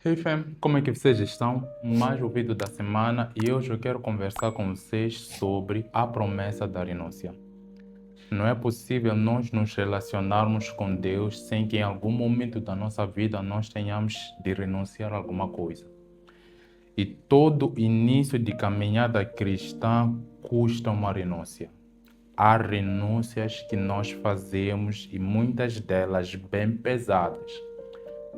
Hey fam, como é que vocês estão? Mais um vídeo da semana e hoje eu quero conversar com vocês sobre a promessa da renúncia. Não é possível nós nos relacionarmos com Deus sem que em algum momento da nossa vida nós tenhamos de renunciar a alguma coisa. E todo início de caminhada cristã custa uma renúncia. Há renúncias que nós fazemos e muitas delas bem pesadas,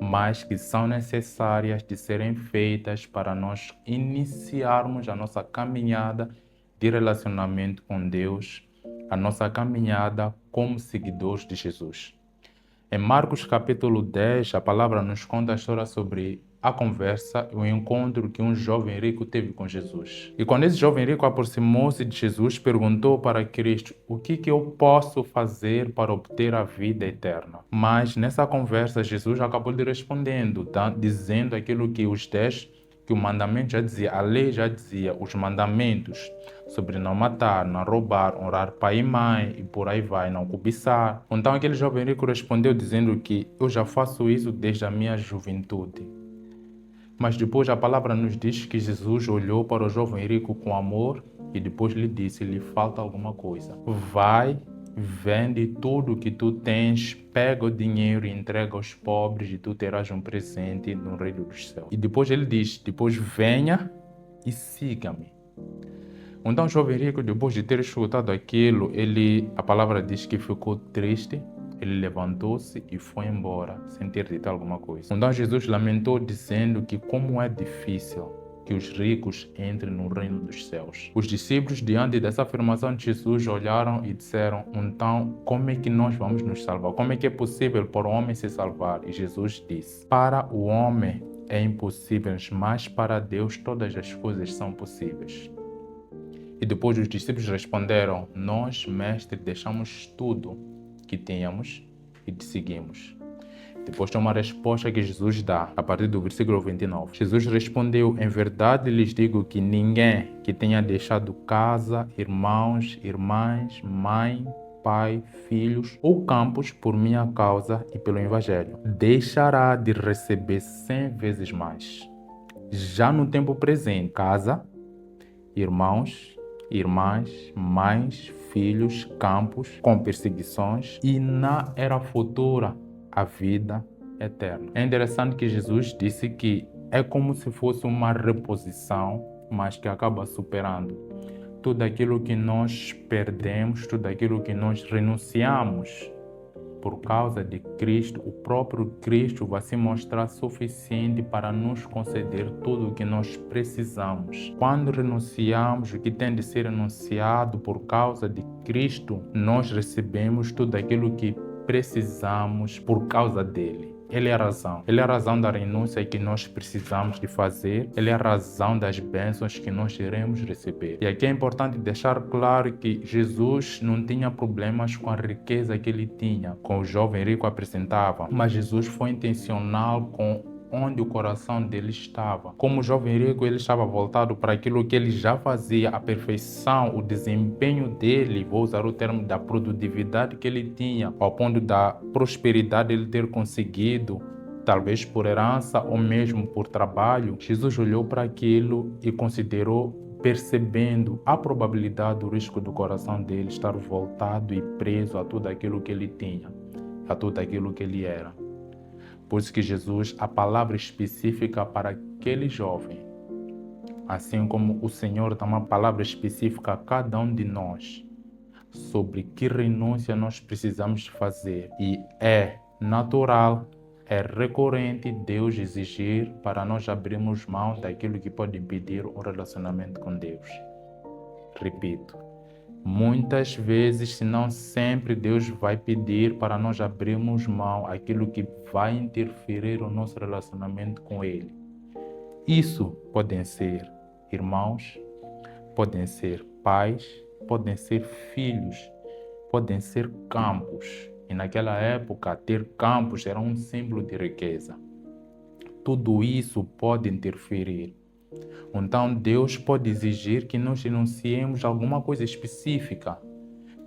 mas que são necessárias de serem feitas para nós iniciarmos a nossa caminhada de relacionamento com Deus, a nossa caminhada como seguidores de Jesus. Em Marcos capítulo 10, a palavra nos conta a história sobre a conversa e o encontro que um jovem rico teve com Jesus. E quando esse jovem rico aproximou-se de Jesus, perguntou para Cristo: o que eu posso fazer para obter a vida eterna? Mas nessa conversa, Jesus acabou lhe respondendo, dizendo aquilo que que o mandamento já dizia, a lei já dizia, os mandamentos sobre não matar, não roubar, honrar pai e mãe e por aí vai, não cobiçar. Então aquele jovem rico respondeu dizendo que eu já faço isso desde a minha juventude. Mas depois a palavra nos diz que Jesus olhou para o jovem rico com amor e depois lhe disse: lhe falta alguma coisa. Vai, vende tudo que tu tens, pega o dinheiro e entrega aos pobres e tu terás um presente no reino dos céus. E depois ele diz: depois venha e siga-me. Então o jovem rico, depois de ter escutado aquilo, a palavra diz que ficou triste. Ele levantou-se e foi embora, sem ter dito alguma coisa. Então Jesus lamentou, dizendo que como é difícil que os ricos entrem no reino dos céus. Os discípulos, diante dessa afirmação de Jesus, olharam e disseram: então, como é que nós vamos nos salvar? Como é que é possível para o homem se salvar? E Jesus disse: para o homem é impossível, mas para Deus todas as coisas são possíveis. E depois os discípulos responderam: nós, mestre, deixamos tudo que tínhamos e te seguimos. Depois tem uma resposta que Jesus dá, a partir do versículo 29. Jesus respondeu: em verdade lhes digo que ninguém que tenha deixado casa, irmãos, irmãs, mãe, pai, filhos ou campos por minha causa e pelo Evangelho, deixará de receber 100 vezes mais. Já no tempo presente, casa, irmãos, irmãs, mães, filhos, campos, com perseguições e na era futura a vida eterna. É interessante que Jesus disse que é como se fosse uma reposição, mas que acaba superando tudo aquilo que nós perdemos, tudo aquilo que nós renunciamos. Por causa de Cristo, o próprio Cristo vai se mostrar suficiente para nos conceder tudo o que nós precisamos. Quando renunciamos o que tem de ser renunciado por causa de Cristo, nós recebemos tudo aquilo que precisamos por causa dele. Ele é a razão. Ele é a razão da renúncia que nós precisamos de fazer. Ele é a razão das bênçãos que nós iremos receber. E aqui é importante deixar claro que Jesus não tinha problemas com a riqueza que ele tinha, com o jovem rico apresentava, mas Jesus foi intencional com onde o coração dele estava. Como o jovem rico, ele estava voltado para aquilo que ele já fazia, a perfeição, o desempenho dele, vou usar o termo da produtividade que ele tinha, ao ponto da prosperidade ele ter conseguido, talvez por herança ou mesmo por trabalho. Jesus olhou para aquilo e considerou, percebendo a probabilidade do risco do coração dele estar voltado e preso a tudo aquilo que ele tinha, a tudo aquilo que ele era. Por isso que Jesus, a palavra específica para aquele jovem, assim como o Senhor dá uma palavra específica a cada um de nós, sobre que renúncia nós precisamos fazer. E é natural, é recorrente Deus exigir para nós abrirmos mão daquilo que pode impedir o relacionamento com Deus. Repito, muitas vezes, se não sempre, Deus vai pedir para nós abrirmos mão daquilo que vai interferir no nosso relacionamento com Ele. Isso podem ser irmãos, podem ser pais, podem ser filhos, podem ser campos. E naquela época, ter campos era um símbolo de riqueza. Tudo isso pode interferir. Então Deus pode exigir que nós renunciemos a alguma coisa específica,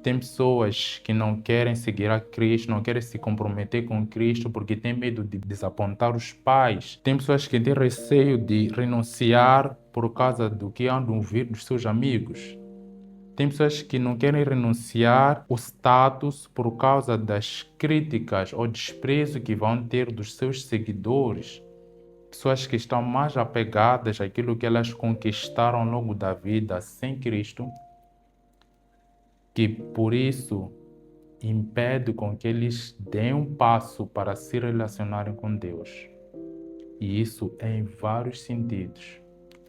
Tem pessoas que não querem seguir a Cristo, não querem se comprometer com Cristo porque têm medo de desapontar os pais. Tem pessoas que têm receio de renunciar por causa do que andam a ouvir dos seus amigos. Tem pessoas que não querem renunciar o status por causa das críticas ou desprezo que vão ter dos seus seguidores. Pessoas que estão mais apegadas àquilo que elas conquistaram ao longo da vida sem Cristo, que por isso impede com que eles deem um passo para se relacionarem com Deus. E isso é em vários sentidos.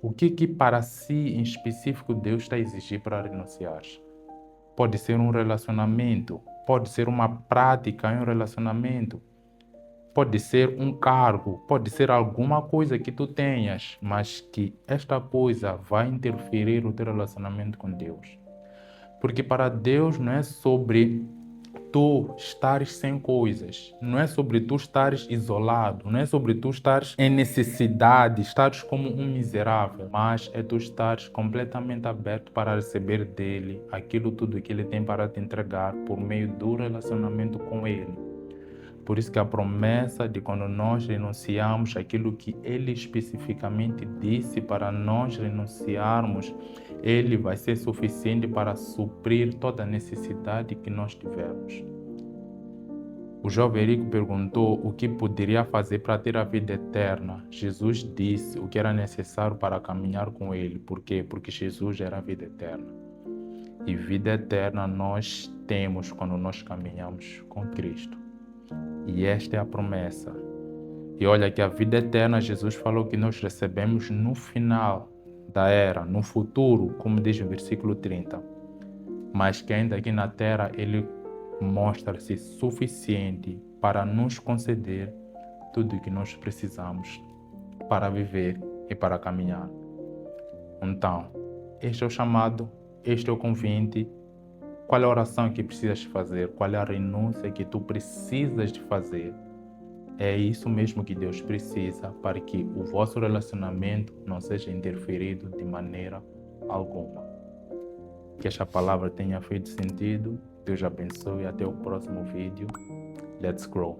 O que para si em específico Deus está a exigir para renunciar? Pode ser um relacionamento, pode ser uma prática em um relacionamento, pode ser um cargo, pode ser alguma coisa que tu tenhas, mas que esta coisa vai interferir no teu relacionamento com Deus. Porque para Deus não é sobre tu estares sem coisas, não é sobre tu estares isolado, não é sobre tu estares em necessidade, estares como um miserável, mas é tu estares completamente aberto para receber dele aquilo tudo que ele tem para te entregar por meio do relacionamento com ele. Por isso que a promessa de quando nós renunciamos aquilo que ele especificamente disse para nós renunciarmos, ele vai ser suficiente para suprir toda a necessidade que nós tivermos. O jovem rico perguntou o que poderia fazer para ter a vida eterna. Jesus disse o que era necessário para caminhar com ele. Por quê? Porque Jesus era a vida eterna. E vida eterna nós temos quando nós caminhamos com Cristo. E esta é a promessa. E olha que a vida eterna, Jesus falou que nós recebemos no final da era, no futuro, como diz o versículo 30. Mas que ainda aqui na terra ele mostra-se suficiente para nos conceder tudo o que nós precisamos para viver e para caminhar. Então, este é o chamado, este é o convite. Qual é a oração que precisas fazer? Qual é a renúncia que tu precisas de fazer? É isso mesmo que Deus precisa para que o vosso relacionamento não seja interferido de maneira alguma. Que esta palavra tenha feito sentido. Deus abençoe e até o próximo vídeo. Let's grow!